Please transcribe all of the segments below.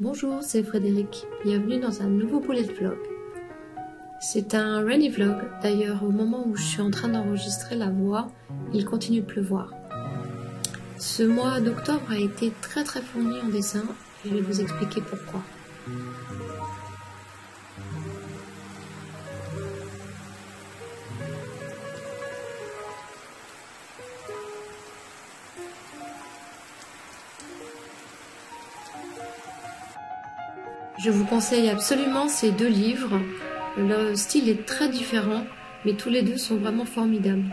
Bonjour, c'est Frédéric. Bienvenue dans un nouveau bullet vlog. C'est un rainy vlog. D'ailleurs, au moment où je suis en train d'enregistrer la voix, il continue de pleuvoir. Ce mois d'octobre a été très fourni en dessin et je vais vous expliquer pourquoi. Je vous conseille absolument ces deux livres. Le style est très différent, mais tous les deux sont vraiment formidables.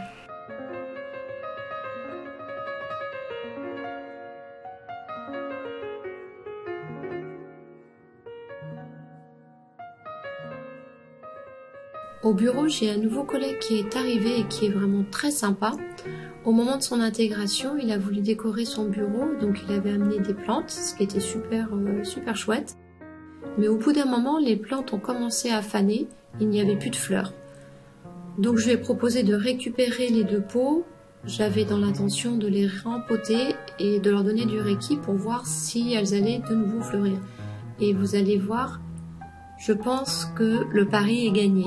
Au bureau, j'ai un nouveau collègue qui est arrivé et qui est vraiment très sympa. Au moment de son intégration, il a voulu décorer son bureau, donc il avait amené des plantes, ce qui était super chouette. Mais au bout d'un moment, les plantes ont commencé à faner, il n'y avait plus de fleurs. Donc je lui ai proposé de récupérer les deux pots. J'avais dans l'intention de les rempoter et de leur donner du reiki pour voir si elles allaient de nouveau fleurir. Et vous allez voir, je pense que le pari est gagné.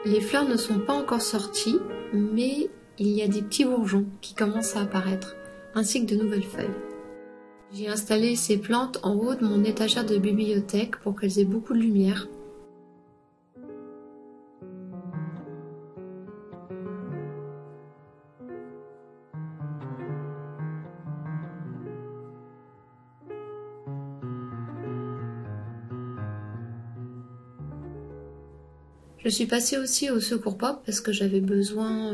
Les fleurs ne sont pas encore sorties, mais il y a des petits bourgeons qui commencent à apparaître, ainsi que de nouvelles feuilles. J'ai installé ces plantes en haut de mon étagère de bibliothèque pour qu'elles aient beaucoup de lumière. Je suis passée aussi au Secours Pop parce que j'avais besoin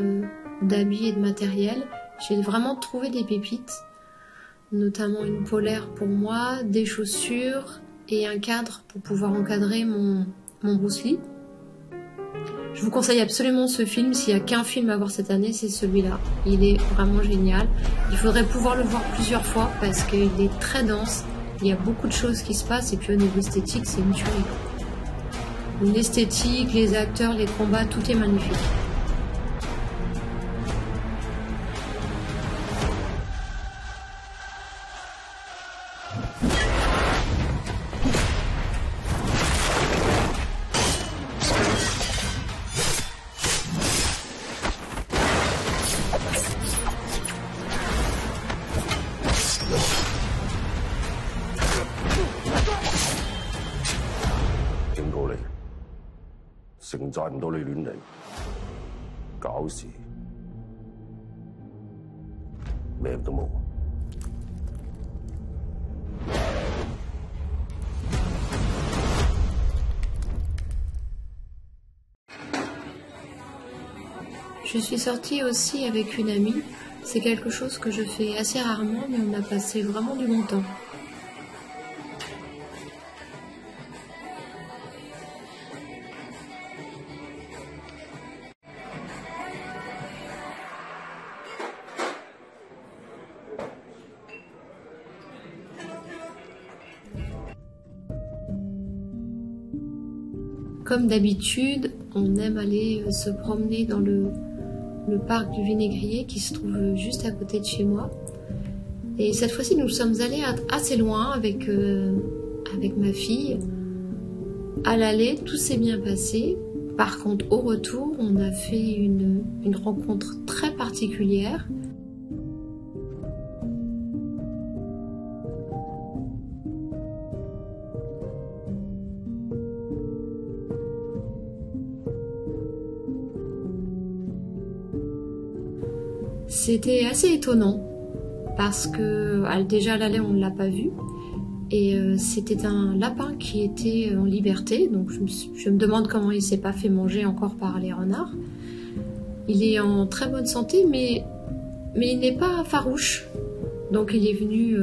d'habits et de matériel. J'ai vraiment trouvé des pépites, notamment une polaire pour moi, des chaussures et un cadre pour pouvoir encadrer mon Bruce Lee. Je vous conseille absolument ce film. S'il n'y a qu'un film à voir cette année, c'est celui-là. Il est vraiment génial. Il faudrait pouvoir le voir plusieurs fois parce qu'il est très dense. Il y a beaucoup de choses qui se passent et puis au niveau esthétique, c'est une tuerie. L'esthétique, les acteurs, les combats, tout est magnifique.承載唔到你亂嚟，搞事，命都冇。Je suis sortie aussi avec une amie. C'est quelque chose que je fais assez rarement, mais on a passé vraiment du bon temps. Comme d'habitude, on aime aller se promener dans le parc du Vinaigrier qui se trouve juste à côté de chez moi. Et cette fois-ci, nous sommes allés assez loin avec ma fille. À l'aller, tout s'est bien passé. Par contre, au retour, on a fait une rencontre très particulière. C'était assez étonnant. parce que déjà à l'aller on ne l'a pas vu. Et c'était un lapin qui était en liberté, donc je me demande comment il ne s'est pas fait manger encore par les renards. Il est en très bonne santé, mais il n'est pas farouche. Donc il est venu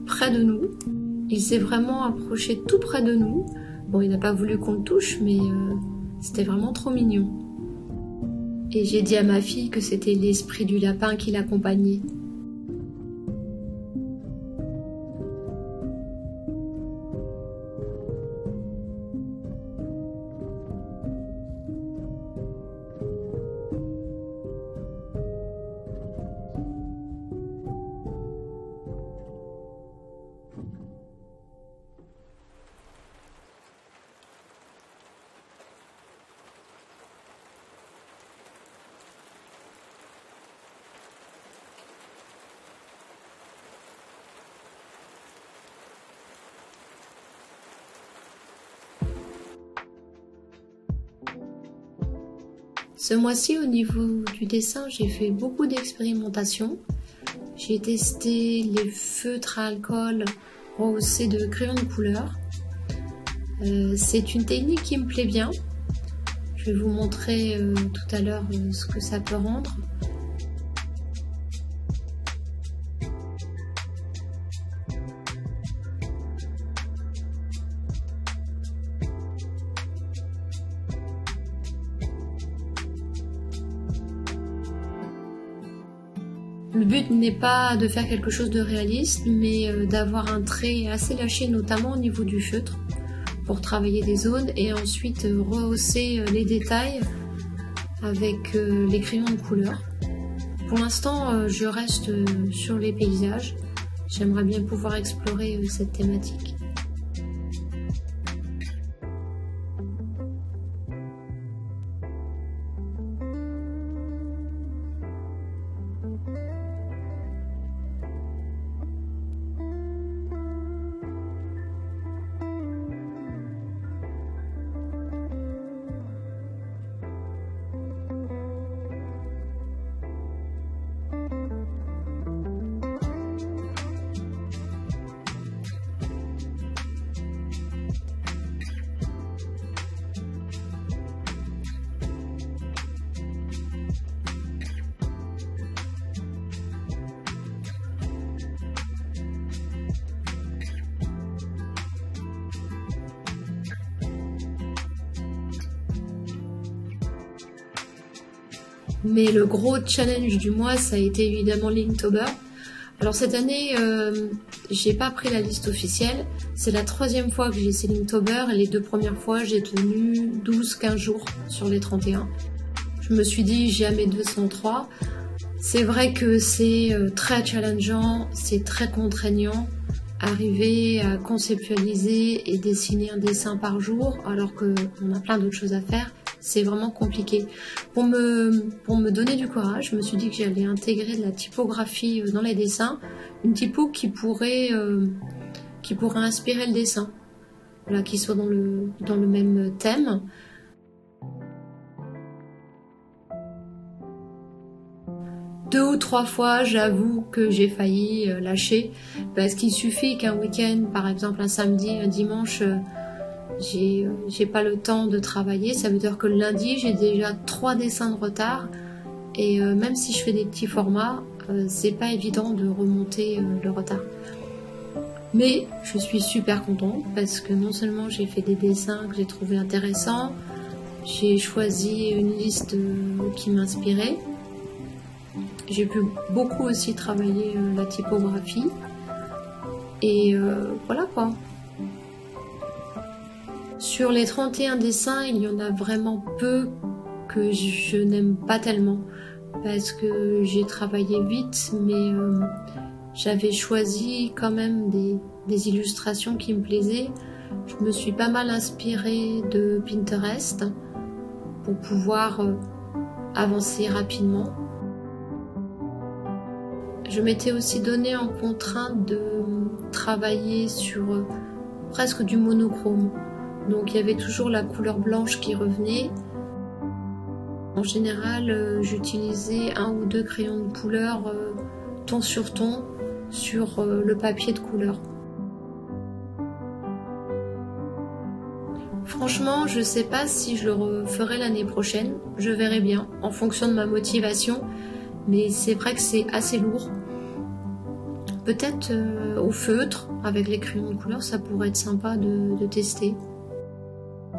près de nous. Il s'est vraiment approché tout près de nous. Bon, il n'a pas voulu qu'on le touche, mais c'était vraiment trop mignon. Et j'ai dit à ma fille que c'était l'esprit du lapin qui l'accompagnait. Ce mois-ci, au niveau du dessin, j'ai fait beaucoup d'expérimentations. J'ai testé les feutres à alcool rehaussés de crayons de couleur. C'est une technique qui me plaît bien. Je vais vous montrer tout à l'heure ce que ça peut rendre. Le but n'est pas de faire quelque chose de réaliste, mais d'avoir un trait assez lâché, notamment au niveau du feutre, pour travailler des zones et ensuite rehausser les détails avec les crayons de couleur. Pour l'instant, je reste sur les paysages. J'aimerais bien pouvoir explorer cette thématique. Mais le gros challenge du mois, ça a été évidemment l'Inktober. Alors cette année, j'ai pas pris la liste officielle. C'est la 3e fois que j'ai essayé l'Inktober. Les 2 premières fois, j'ai tenu 12-15 jours sur les 31. Je me suis dit, j'ai à mes 203. C'est vrai que c'est très challengeant, c'est très contraignant. Arriver à conceptualiser et dessiner un dessin par jour, alors qu'on a plein d'autres choses à faire, c'est vraiment compliqué. Pour me donner du courage, je me suis dit que j'allais intégrer de la typographie dans les dessins, une typo qui pourrait inspirer le dessin, voilà, qui soit dans le même thème. Deux ou trois fois, j'avoue que j'ai failli lâcher, parce qu'il suffit qu'un week-end, par exemple un samedi, un dimanche, j'ai pas le temps de travailler. Ça veut dire que le lundi, j'ai déjà 3 dessins de retard, et même si je fais des petits formats, c'est pas évident de remonter le retard. Mais je suis super contente, parce que non seulement j'ai fait des dessins que j'ai trouvé intéressants, j'ai choisi une liste qui m'inspirait. J'ai pu beaucoup aussi travailler la typographie. Et voilà quoi. Sur les 31 dessins, il y en a vraiment peu que je n'aime pas tellement. Parce que j'ai travaillé vite, mais j'avais choisi quand même des illustrations qui me plaisaient. Je me suis pas mal inspirée de Pinterest pour pouvoir avancer rapidement. Je m'étais aussi donné en contrainte de travailler sur presque du monochrome. Donc il y avait toujours la couleur blanche qui revenait. En général, j'utilisais 1 ou 2 crayons de couleur ton sur ton sur le papier de couleur. Franchement, je sais pas si je le referai l'année prochaine, je verrai bien, en fonction de ma motivation, mais c'est vrai que c'est assez lourd. Peut-être au feutre, avec les crayons de couleur, ça pourrait être sympa de tester.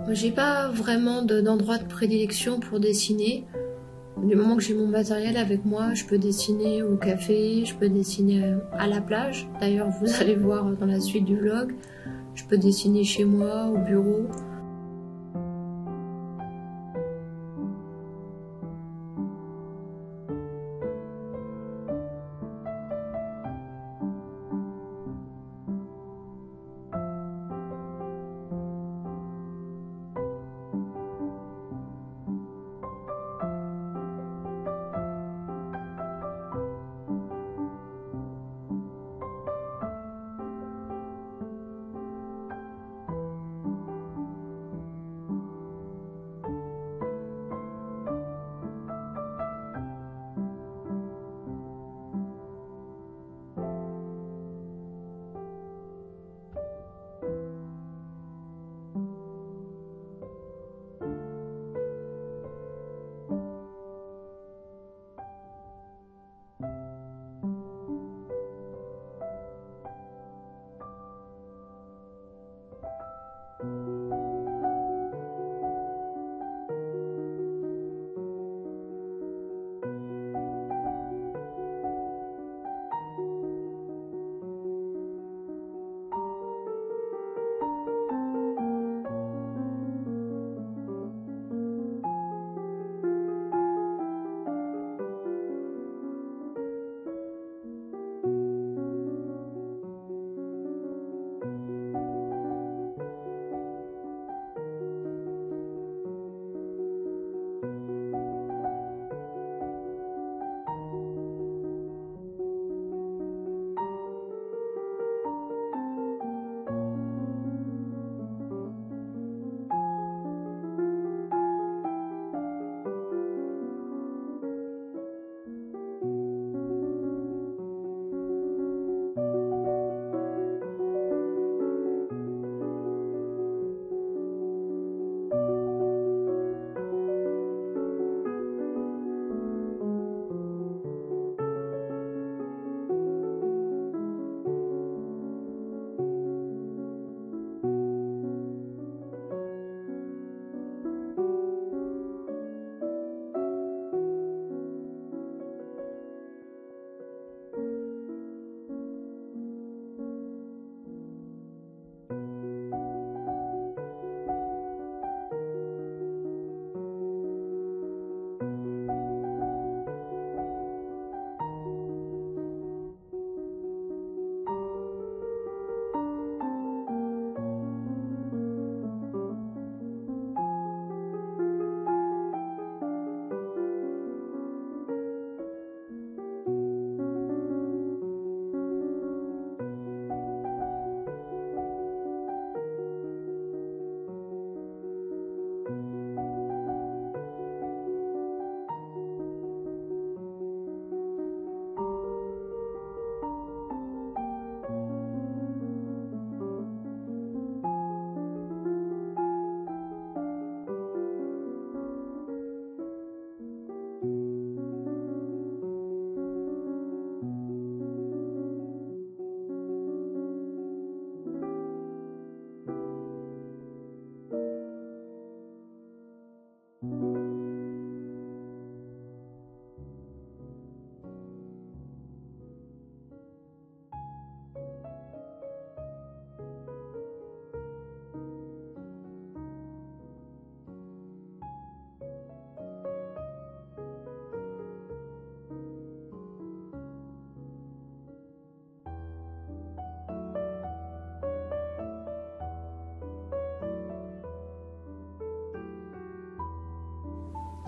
J'ai pas vraiment d'endroit de prédilection pour dessiner. Du moment que j'ai mon matériel avec moi, je peux dessiner au café, je peux dessiner à la plage. D'ailleurs, vous allez voir dans la suite du vlog. Je peux dessiner chez moi, au bureau.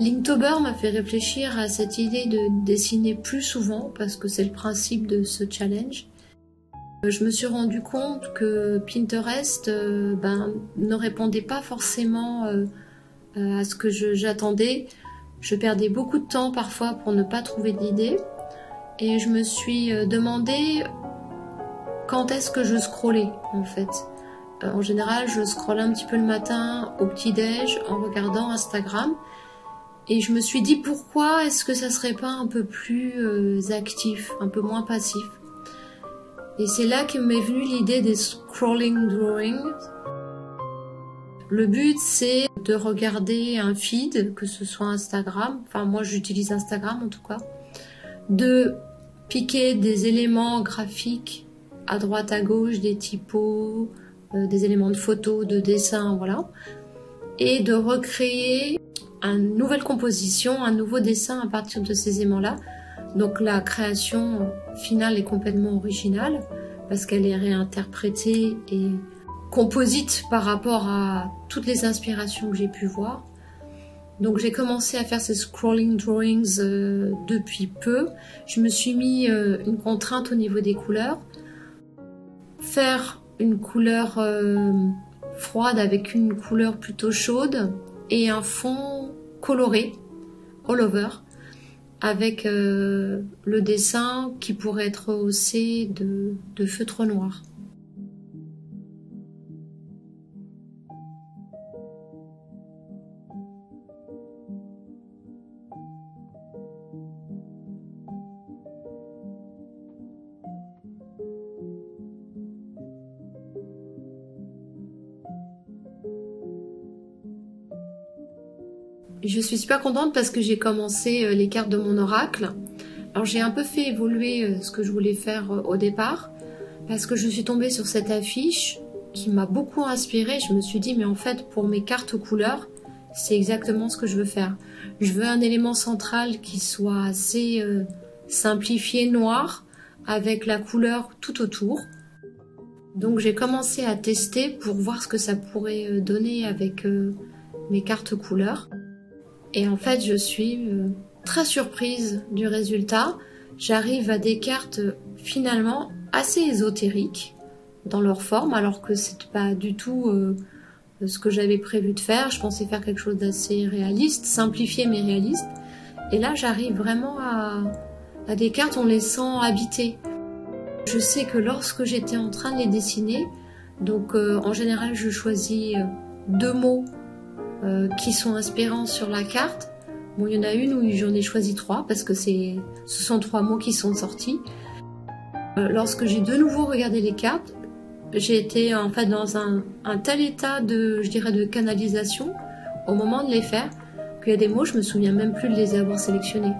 Linktober m'a fait réfléchir à cette idée de dessiner plus souvent parce que c'est le principe de ce challenge. Je me suis rendu compte que Pinterest ne répondait pas forcément à ce que j'attendais. Je perdais beaucoup de temps parfois pour ne pas trouver d'idées. et je me suis demandé quand est-ce que je scrollais en fait. En général, je scrolle un petit peu le matin au petit-déj en regardant Instagram. Et je me suis dit pourquoi est-ce que ça serait pas un peu plus actif, un peu moins passif. Et c'est là que m'est venue l'idée des scrolling drawings. Le but c'est de regarder un feed, que ce soit Instagram, enfin moi j'utilise Instagram en tout cas, de piquer des éléments graphiques à droite à gauche, des typos, des éléments de photos, de dessins, voilà, et de recréer une nouvelle composition, un nouveau dessin à partir de ces éléments-là. Donc la création finale est complètement originale parce qu'elle est réinterprétée et composite par rapport à toutes les inspirations que j'ai pu voir. Donc j'ai commencé à faire ces scrolling drawings depuis peu. Je me suis mis une contrainte au niveau des couleurs. Faire une couleur froide avec une couleur plutôt chaude et un fond coloré, all over, avec le dessin qui pourrait être haussé de feutre noir. Je suis super contente parce que j'ai commencé les cartes de mon oracle. Alors j'ai un peu fait évoluer ce que je voulais faire au départ parce que je suis tombée sur cette affiche qui m'a beaucoup inspirée. Je me suis dit mais en fait pour mes cartes couleurs c'est exactement ce que je veux faire. Je veux un élément central qui soit assez simplifié noir avec la couleur tout autour. Donc j'ai commencé à tester pour voir ce que ça pourrait donner avec mes cartes couleurs. Et en fait, je suis très surprise du résultat. J'arrive à des cartes finalement assez ésotériques dans leur forme, alors que c'est pas du tout ce que j'avais prévu de faire. Je pensais faire quelque chose d'assez réaliste, simplifié mais réaliste. Et là, j'arrive vraiment à des cartes, on les sent habitées. Je sais que lorsque j'étais en train de les dessiner, donc en général, je choisis 2 mots qui sont inspirants sur la carte. Bon, il y en a une où j'en ai choisi 3 parce que ce sont 3 mots qui sont sortis. Lorsque j'ai de nouveau regardé les cartes, j'ai été en fait dans un tel état je dirais, de canalisation au moment de les faire qu'il y a des mots, je me souviens même plus de les avoir sélectionnés.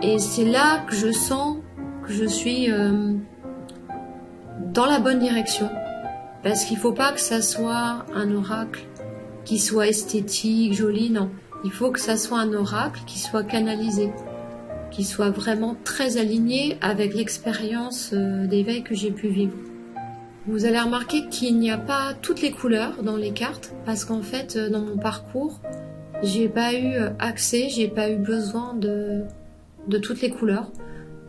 Et c'est là que je sens que je suis dans la bonne direction. Parce qu'il ne faut pas que ça soit un oracle qui soit esthétique, joli, non. Il faut que ça soit un oracle qui soit canalisé, qui soit vraiment très aligné avec l'expérience d'éveil que j'ai pu vivre. Vous allez remarquer qu'il n'y a pas toutes les couleurs dans les cartes, parce qu'en fait, dans mon parcours, j'ai pas eu accès, j'ai pas eu besoin de toutes les couleurs.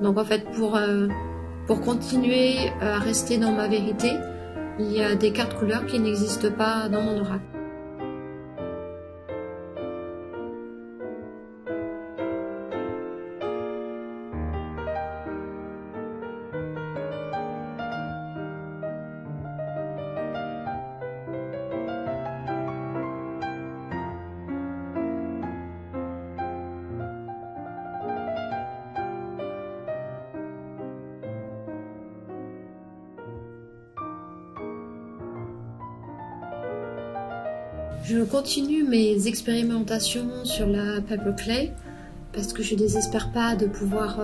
Donc en fait, pour continuer à rester dans ma vérité, il y a des cartes couleurs qui n'existent pas dans mon oracle. Je continue mes expérimentations sur la paper clay parce que je ne désespère pas de pouvoir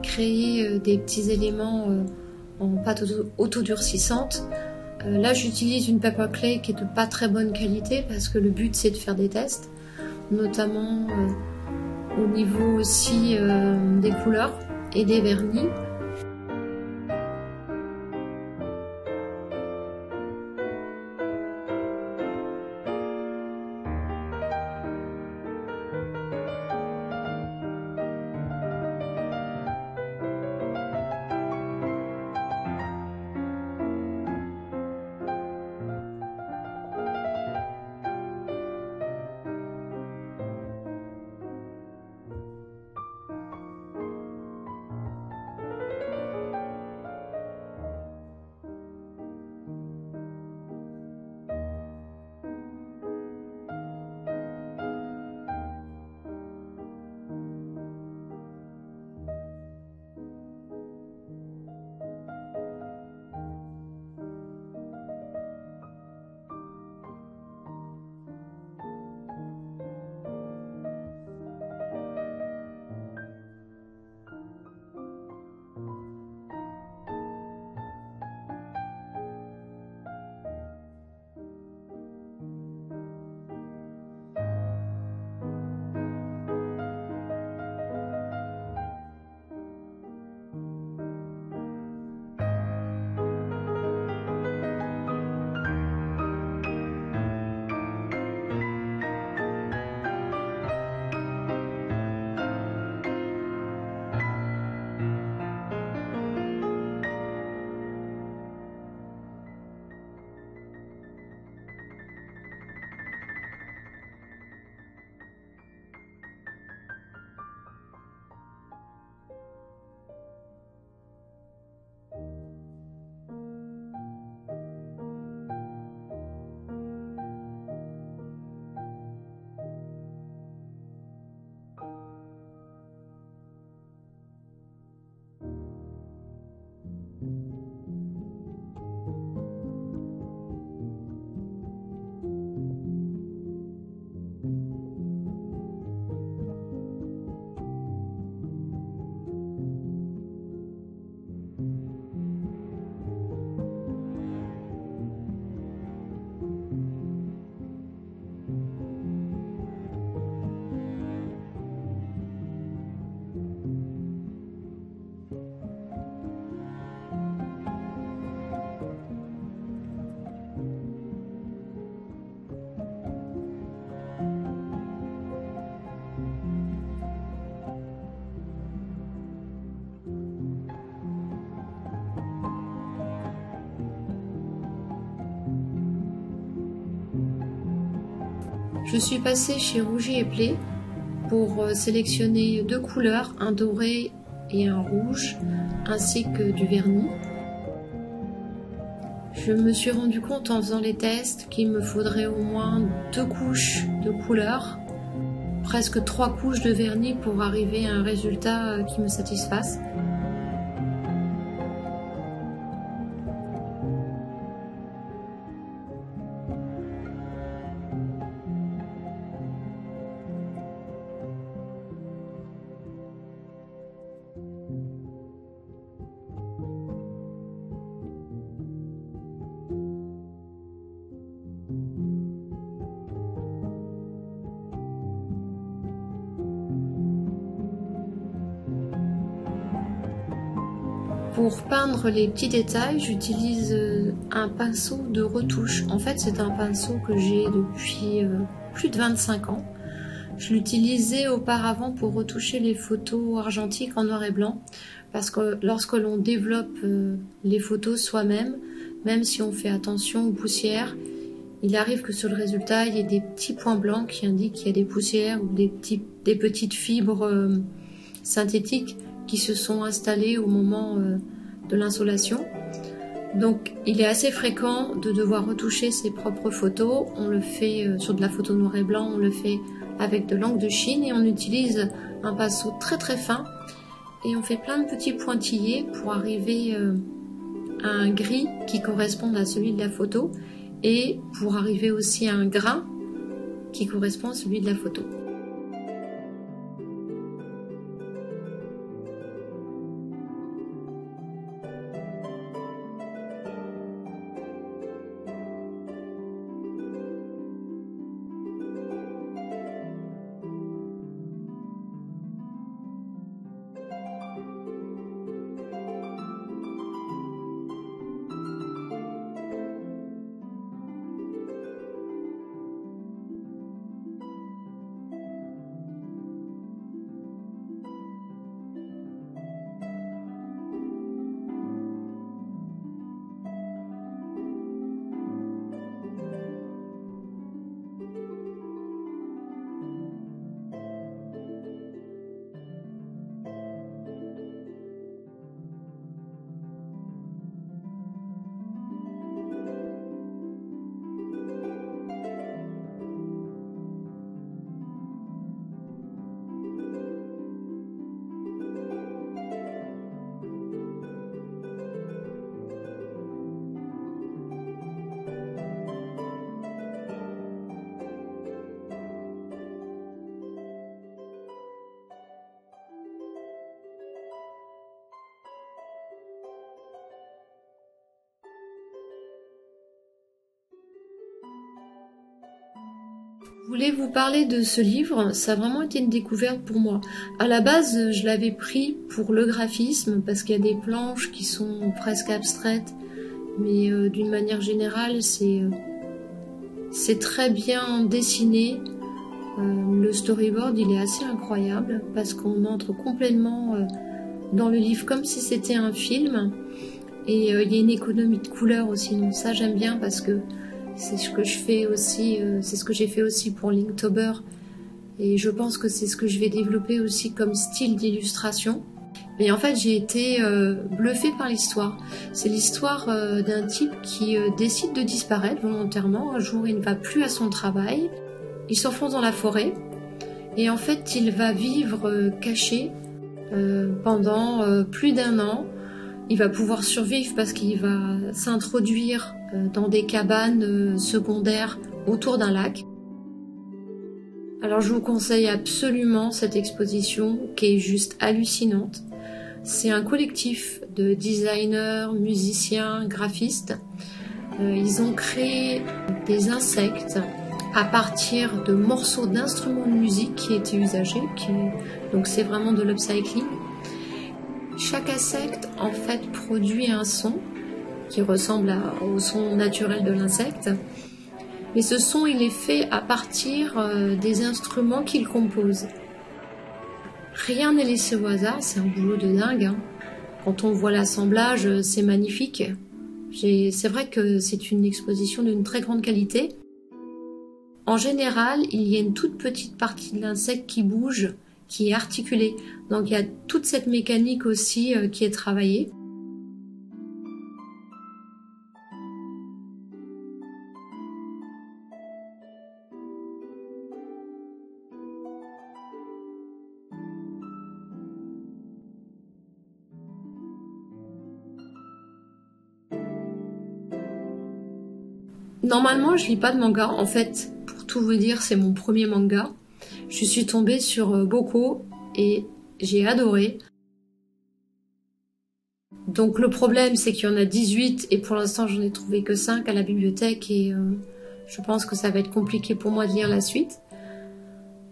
créer des petits éléments en pâte autodurcissante. Là, j'utilise une paper clay qui est de pas très bonne qualité parce que le but c'est de faire des tests, notamment au niveau aussi des couleurs et des vernis. Je suis passée chez Rouget et Play pour sélectionner 2 couleurs, un doré et un rouge, ainsi que du vernis. Je me suis rendu compte en faisant les tests qu'il me faudrait au moins 2 couches de couleurs, presque 3 couches de vernis pour arriver à un résultat qui me satisfasse. Pour peindre les petits détails, j'utilise un pinceau de retouche. En fait, c'est un pinceau que j'ai depuis plus de 25 ans. Je l'utilisais auparavant pour retoucher les photos argentiques en noir et blanc, parce que lorsque l'on développe les photos soi-même, même si on fait attention aux poussières, il arrive que sur le résultat, il y ait des petits points blancs qui indiquent qu'il y a des poussières ou des petites fibres synthétiques qui se sont installées au moment de l'insolation. Donc il est assez fréquent de devoir retoucher ses propres photos. On le fait sur de la photo noir et blanc, on le fait avec de l'encre de Chine et on utilise un pinceau très très fin et on fait plein de petits pointillés pour arriver à un gris qui corresponde à celui de la photo et pour arriver aussi à un grain qui correspond à celui de la photo. Je voulais vous parler de ce livre, ça a vraiment été une découverte pour moi. À la base, je l'avais pris pour le graphisme, parce qu'il y a des planches qui sont presque abstraites, mais d'une manière générale, c'est très bien dessiné. Le storyboard, il est assez incroyable, parce qu'on entre complètement dans le livre comme si c'était un film, et il y a une économie de couleurs aussi, donc ça j'aime bien, parce que c'est ce que je fais aussi, c'est ce que j'ai fait aussi pour Linktober et je pense que c'est ce que je vais développer aussi comme style d'illustration. Mais en fait, j'ai été bluffée par l'histoire. C'est l'histoire d'un type qui décide de disparaître volontairement. Un jour, il ne va plus à son travail. Il s'enfonce dans la forêt et en fait, il va vivre caché pendant plus d'1 an. Il va pouvoir survivre parce qu'il va s'introduire dans des cabanes secondaires autour d'un lac. Alors je vous conseille absolument cette exposition qui est juste hallucinante. C'est un collectif de designers, musiciens, graphistes. Ils ont créé des insectes à partir de morceaux d'instruments de musique qui étaient usagés. Donc c'est vraiment de l'upcycling. Chaque insecte en fait produit un son qui ressemble au son naturel de l'insecte. Mais ce son, il est fait à partir des instruments qu'il compose. Rien n'est laissé au hasard, c'est un boulot de dingue. Hein. Quand on voit l'assemblage, c'est magnifique. C'est vrai que c'est une exposition d'une très grande qualité. En général, il y a une toute petite partie de l'insecte qui bouge, qui est articulée. Donc il y a toute cette mécanique aussi qui est travaillée. Normalement, je lis pas de manga. En fait, pour tout vous dire, c'est mon premier manga. Je suis tombée sur Boko et j'ai adoré. Donc le problème, c'est qu'il y en a 18 et pour l'instant, j'en ai trouvé que 5 à la bibliothèque et je pense que ça va être compliqué pour moi de lire la suite.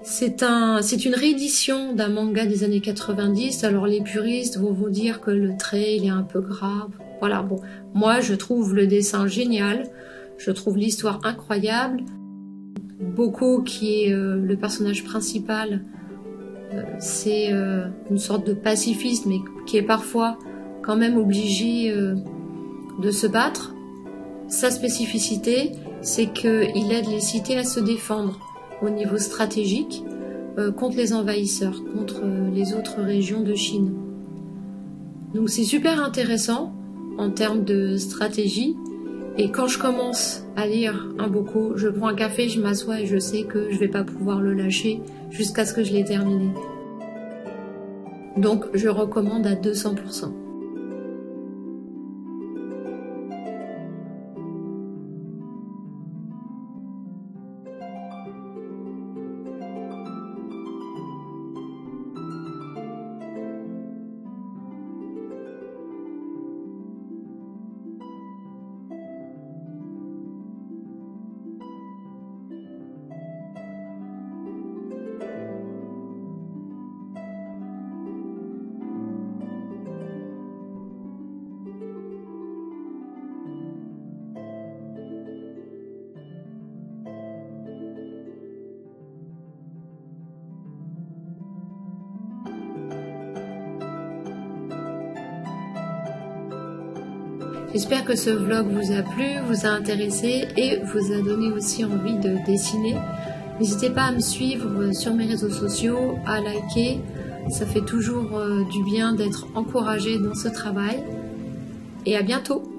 C'est une réédition d'un manga des années 90. Alors les puristes vont vous dire que le trait, il est un peu gras. Voilà, bon. Moi, je trouve le dessin génial. Je trouve l'histoire incroyable. Boko, qui est le personnage principal, c'est une sorte de pacifiste, mais qui est parfois quand même obligé de se battre. Sa spécificité, c'est qu'il aide les cités à se défendre au niveau stratégique contre les envahisseurs, contre les autres régions de Chine. Donc c'est super intéressant en termes de stratégie. Et quand je commence à lire un Boko, je prends un café, je m'assois et je sais que je vais pas pouvoir le lâcher jusqu'à ce que je l'ai terminé. Donc je recommande à 200%. J'espère que ce vlog vous a plu, vous a intéressé et vous a donné aussi envie de dessiner. N'hésitez pas à me suivre sur mes réseaux sociaux, à liker. Ça fait toujours du bien d'être encouragé dans ce travail. Et à bientôt!